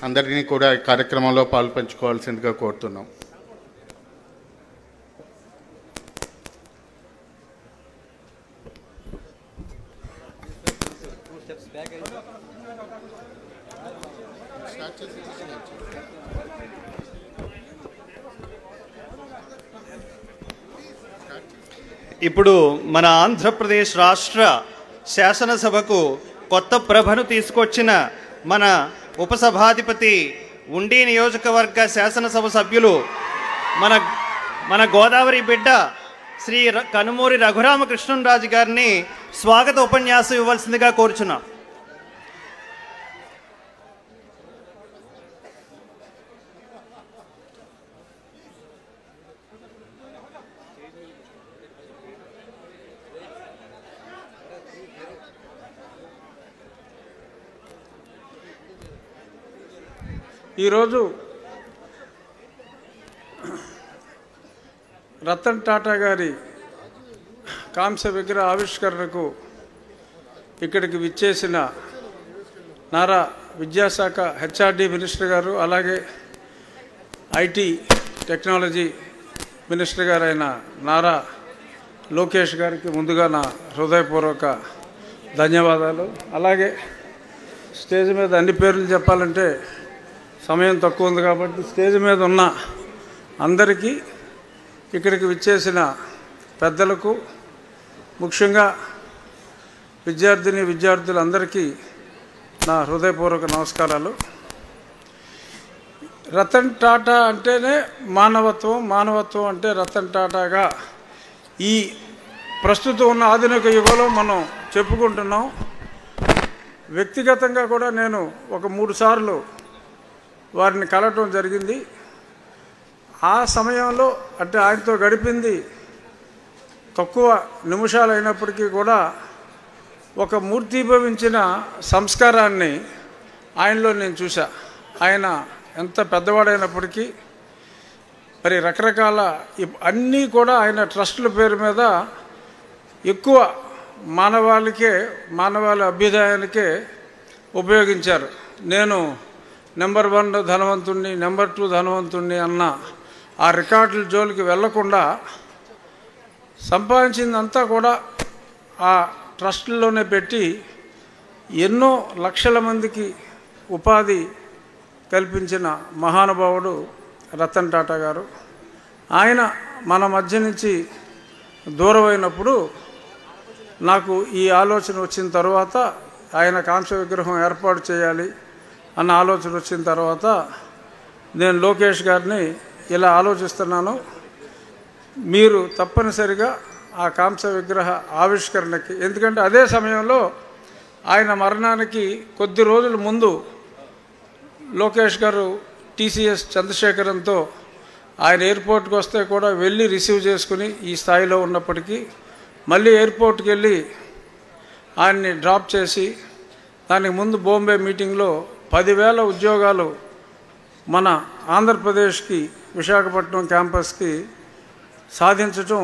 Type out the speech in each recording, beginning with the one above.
అందరినీ కూడా ఈ కార్యక్రమంలో పాల్పంచుకోవాల్సిందిగా కోరుతున్నాం. ఇప్పుడు మన ఆంధ్రప్రదేశ్ రాష్ట్ర శాసనసభకు కొత్త ప్రభను తీసుకొచ్చిన మన ఉపసభాధిపతి ఉండి నియోజకవర్గ శాసనసభ సభ్యులు మన గోదావరి బిడ్డ శ్రీ కనుమూరి రఘురామకృష్ణరాజు గారిని స్వాగత ఉపన్యాసం ఇవ్వాల్సిందిగా కోరుచున్నాం. ఈరోజు రతన్ టాటా గారి కాంస్య విగ్రహ ఆవిష్కరణకు ఇక్కడికి విచ్చేసిన నారా విద్యాశాఖ హెచ్ఆర్డి మినిస్టర్ గారు, అలాగే ఐటీ టెక్నాలజీ మినిస్టర్ గారు అయిన నారా లోకేష్ గారికి ముందుగా నా హృదయపూర్వక ధన్యవాదాలు. అలాగే స్టేజ్ మీద అన్ని పేర్లు చెప్పాలంటే సమయం తక్కువ ఉంది కాబట్టి స్టేజ్ మీద ఉన్న అందరికీ, ఇక్కడికి విచ్చేసిన పెద్దలకు, ముఖ్యంగా విద్యార్థులందరికీ నా హృదయపూర్వక నమస్కారాలు. రతన్ టాటా అంటేనే మానవత్వం, మానవత్వం అంటే రతన్ టాటాగా ఈ ప్రస్తుతం ఉన్న ఆధునిక యుగంలో మనం చెప్పుకుంటున్నాం. వ్యక్తిగతంగా కూడా నేను ఒక 3 సార్లు వారిని కలవటం జరిగింది. ఆ సమయంలో అంటే ఆయనతో గడిపింది తక్కువ నిమిషాలు అయినప్పటికీ కూడా ఒక మూర్తిభవించిన సంస్కారాన్ని ఆయనలో నేను చూసా. ఆయన ఎంత పెద్దవాడైనప్పటికీ మరి రకరకాల అన్నీ కూడా ఆయన ట్రస్టుల పేరు మీద ఎక్కువ మానవాళి అభ్యుదయానికే ఉపయోగించారు. నేను నెంబర్ 1 ధనవంతుణ్ణి, నెంబర్ 2 ధనవంతుణ్ణి అన్న ఆ రికార్డుల జోలికి వెళ్లకుండా సంపాదించిందంతా కూడా ఆ ట్రస్టుల్లోనే పెట్టి ఎన్నో లక్షల మందికి ఉపాధి కల్పించిన మహానుభావుడు రతన్ టాటా గారు. ఆయన మన మధ్య నుంచి దూరమైనప్పుడు నాకు ఈ ఆలోచన వచ్చిన తర్వాత, ఆయన కాంస్య విగ్రహం ఏర్పాటు చేయాలి అన్న ఆలోచన వచ్చిన తర్వాత నేను లోకేష్ గారిని ఇలా ఆలోచిస్తున్నాను, మీరు తప్పనిసరిగా ఆ కాంస్య విగ్రహ ఆవిష్కరణకి, ఎందుకంటే అదే సమయంలో ఆయన మరణానికి కొద్ది రోజుల ముందు లోకేష్ గారు టీసీఎస్ చంద్రశేఖరంతో ఆయన ఎయిర్పోర్ట్కి వస్తే కూడా వెళ్ళి రిసీవ్ చేసుకుని ఈ స్థాయిలో ఉన్నప్పటికీ మళ్ళీ ఎయిర్పోర్ట్కి వెళ్ళి ఆయన్ని డ్రాప్ చేసి, దానికి ముందు బాంబే మీటింగ్లో 10,000 ఉద్యోగాలు మన ఆంధ్రప్రదేశ్కి విశాఖపట్నం క్యాంపస్కి సాధించటం,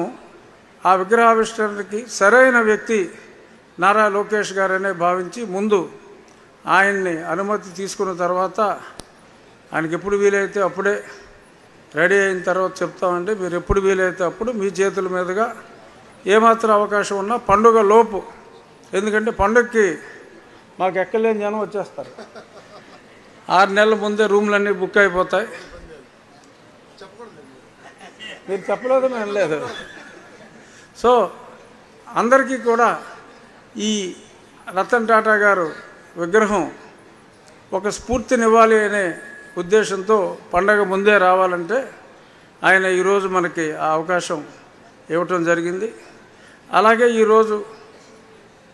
ఆ విగ్రహావిష్కరణకి సరైన వ్యక్తి నారా లోకేష్ గారనే భావించి ముందు ఆయన్ని అనుమతి తీసుకున్న తర్వాత, ఆయనకి ఎప్పుడు వీలైతే అప్పుడే రెడీ అయిన తర్వాత చెప్తామండి, మీరు ఎప్పుడు వీలైతే అప్పుడు మీ చేతుల మీదుగా ఏమాత్రం అవకాశం ఉన్నా పండుగ లోపు, ఎందుకంటే పండుగకి మాకు ఎక్కలేని జనం వచ్చేస్తారు, 6 నెలల ముందే రూమ్లన్నీ బుక్ అయిపోతాయి. మీరు చెప్పలేదు, మేము లేదు. సో అందరికీ కూడా ఈ రతన్ టాటా గారు విగ్రహం ఒక స్ఫూర్తినివ్వాలి అనే ఉద్దేశంతో పండగ ముందే రావాలంటే ఆయన ఈరోజు మనకి ఆ అవకాశం ఇవ్వటం జరిగింది. అలాగే ఈరోజు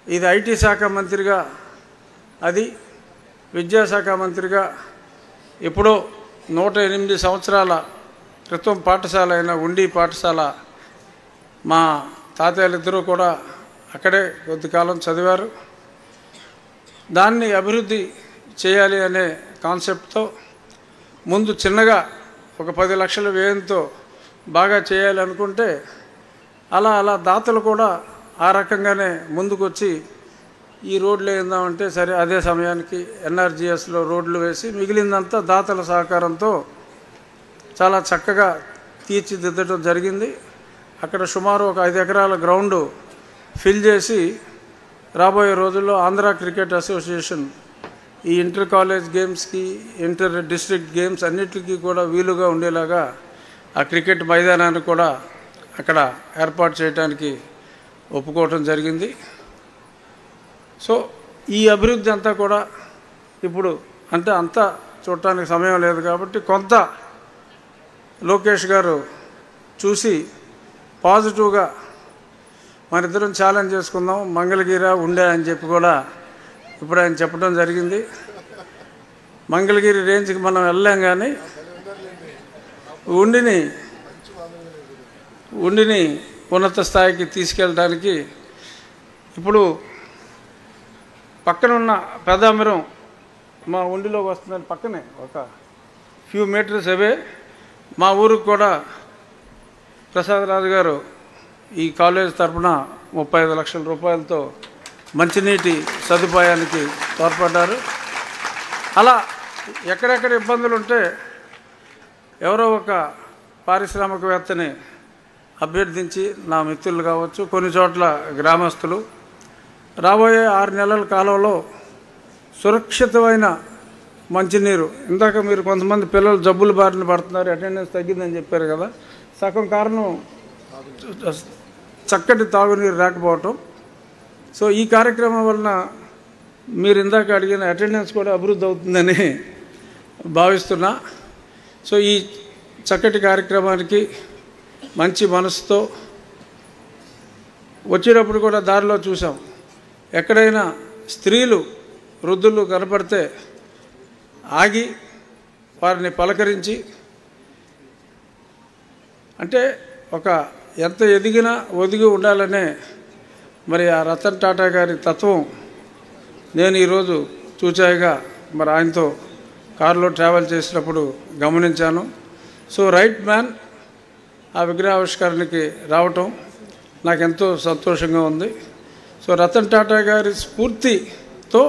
ఇది ఐటీ శాఖ మంత్రిగా, అది విద్యాశాఖ మంత్రిగా ఎప్పుడో 108 సంవత్సరాల క్రితం పాఠశాల అయిన ఉండి పాఠశాల మా తాతయ్యలిద్దరూ కూడా అక్కడే కొద్ది కాలం చదివారు. దాన్ని అభివృద్ధి చేయాలి అనే కాన్సెప్ట్తో ముందు చిన్నగా ఒక 10 లక్షల వ్యయంతో బాగా చేయాలనుకుంటే అలా దాతలు కూడా ఆ రకంగానే ముందుకొచ్చి ఈ రోడ్లు ఏందామంటే సరే అదే సమయానికి ఎన్ఆర్జీఎస్లో రోడ్లు వేసి మిగిలిందంతా దాతల సహకారంతో చాలా చక్కగా తీర్చిదిద్దడం జరిగింది. అక్కడ సుమారు ఒక 5 ఎకరాల గ్రౌండ్ ఫిల్ చేసి రాబోయే రోజుల్లో ఆంధ్ర క్రికెట్ అసోసియేషన్ ఈ ఇంటర్ కాలేజ్ గేమ్స్కి, ఇంటర్ డిస్ట్రిక్ట్ గేమ్స్ అన్నిటికీ కూడా వీలుగా ఉండేలాగా ఆ క్రికెట్ మైదానాన్ని కూడా అక్కడ ఏర్పాటు చేయడానికి ఒప్పుకోవటం జరిగింది. సో ఈ అభివృద్ధి అంతా కూడా ఇప్పుడు అంతా చూడటానికి సమయం లేదు కాబట్టి కొంత లోకేష్ గారు చూసి పాజిటివ్గా మనిద్దరం ఛాలెంజ్ చేసుకుందాం, మంగళగిరి ఉండే అని చెప్పి కూడా ఇప్పుడు ఆయన చెప్పడం జరిగింది. మంగళగిరి రేంజ్కి మనం వెళ్ళాం, కానీ ఉండిని ఉన్నత స్థాయికి తీసుకెళ్ళడానికి ఇప్పుడు పక్కన ఉన్న పెదామిరం మా ఉండిలోకి వస్తుందని పక్కనే ఒక ఫ్యూ మీటర్స్ అవే మా ఊరికి కూడా ప్రసాదరాజు గారు ఈ కాలేజ్ తరఫున 35 లక్షల రూపాయలతో మంచినీటి సదుపాయానికి తోడ్పడ్డారు. అలా ఎక్కడెక్కడ ఇబ్బందులు ఉంటే ఎవరో ఒక పారిశ్రామికవేత్తని అభ్యర్థించి నా మిత్రులు కావచ్చు, కొన్ని చోట్ల గ్రామస్తులు రాబోయే 6 నెలల కాలంలో సురక్షితమైన మంచినీరు, ఇందాక మీరు కొంతమంది పిల్లలు జబ్బులు బారిన పడుతున్నారు, అటెండెన్స్ తగ్గిందని చెప్పారు కదా, సగం కారణం చక్కటి తాగునీరు రాకపోవటం. సో ఈ కార్యక్రమం వలన మీరు ఇందాక అడిగిన అటెండెన్స్ కూడా అభివృద్ధి అవుతుందని భావిస్తున్నా. సో ఈ చక్కటి కార్యక్రమానికి మంచి మనసుతో వచ్చేటప్పుడు కూడా దారిలో చూసాం, ఎక్కడైనా స్త్రీలు వృద్ధులు కనపడితే ఆగి వారిని పలకరించి, అంటే ఒక ఎంత ఎదిగినా ఒదిగి ఉండాలనే మరి ఆ రతన్ టాటా గారి తత్వం నేను ఈరోజు చూచాయిగా మరి ఆయనతో కారులో ట్రావెల్ చేసినప్పుడు గమనించాను. సో రైట్ మ్యాన్ ఆ విగ్రహావిష్కరణకి రావటం నాకెంతో సంతోషంగా ఉంది. సో రతన్ టాటా గారి స్ఫూర్తితో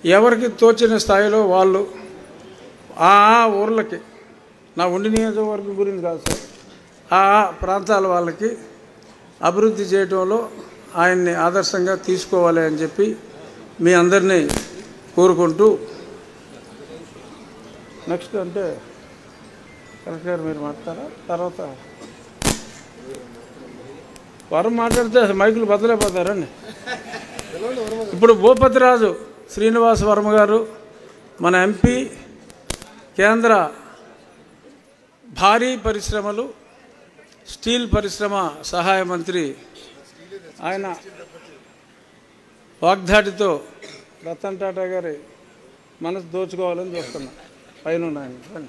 ఎవరికి తోచిన స్థాయిలో వాళ్ళు ఆ ఊర్లకి, నా ఉండి నియోజకవర్గం గురించి కాదు సార్, ఆ ప్రాంతాల వాళ్ళకి అభివృద్ధి చేయడంలో ఆయన్ని ఆదర్శంగా తీసుకోవాలి అని చెప్పి మీ అందరినీ కోరుకుంటూ, నెక్స్ట్ అంటే కరెక్ట్ గారు మీరు మాట్లాడారా, తర్వాత వరం మాట్లాడితే మైకులు బద్దలైపోతారండి. ఇప్పుడు భూపతిరాజు శ్రీనివాస వర్మ గారు మన ఎంపీ, కేంద్ర భారీ పరిశ్రమలు స్టీల్ పరిశ్రమ సహాయ మంత్రి, ఆయన వాగ్దాటితో రతన్ టాటా గారి మనసు దోచుకోవాలని చూస్తున్నా. పైన ఆయన